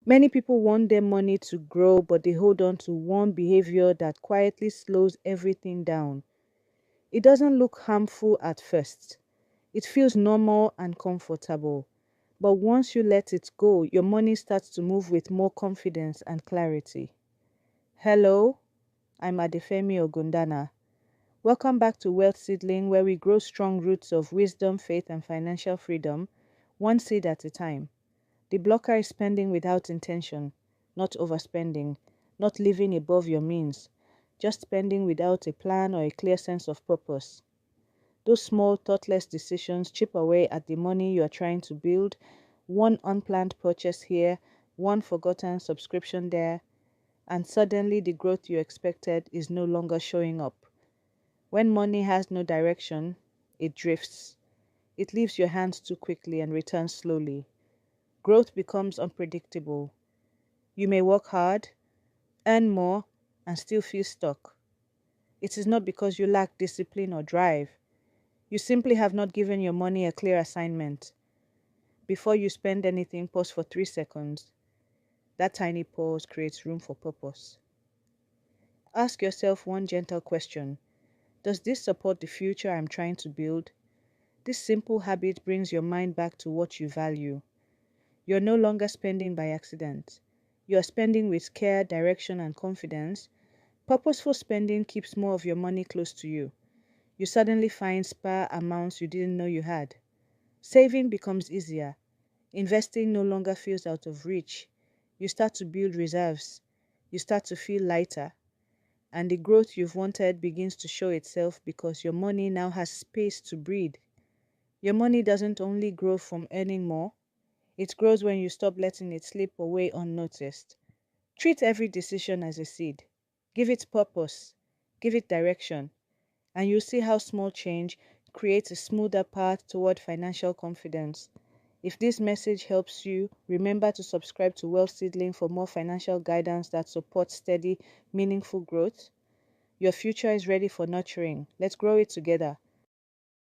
Many people want their money to grow, but they hold on to one behavior that quietly slows everything down. It doesn't look harmful at first. It feels normal and comfortable. But once you let it go, your money starts to move with more confidence and clarity. Hello, I'm Adefemi Ogundana. Welcome back to Wealth Seedling, where we grow strong roots of wisdom, faith, and financial freedom, one seed at a time. The blocker is spending without intention, not overspending, not living above your means, just spending without a plan or a clear sense of purpose. Those small, thoughtless decisions chip away at the money you are trying to build. One unplanned purchase here, one forgotten subscription there, and suddenly the growth you expected is no longer showing up. When money has no direction, it drifts. It leaves your hands too quickly and returns slowly. Growth becomes unpredictable. You may work hard, earn more, and still feel stuck. It is not because you lack discipline or drive. You simply have not given your money a clear assignment. Before you spend anything, pause for 3 seconds. That tiny pause creates room for purpose. Ask yourself one gentle question. Does this support the future I'm trying to build? This simple habit brings your mind back to what you value. You're no longer spending by accident. You're spending with care, direction, and confidence. Purposeful spending keeps more of your money close to you. You suddenly find spare amounts you didn't know you had. Saving becomes easier. Investing no longer feels out of reach. You start to build reserves. You start to feel lighter. And the growth you've wanted begins to show itself because your money now has space to breathe. Your money doesn't only grow from earning more, it grows when you stop letting it slip away unnoticed. Treat every decision as a seed. Give it purpose. Give it direction. And you'll see how small change creates a smoother path toward financial confidence. If this message helps you, remember to subscribe to Wealth Seedling for more financial guidance that supports steady, meaningful growth. Your future is ready for nurturing. Let's grow it together.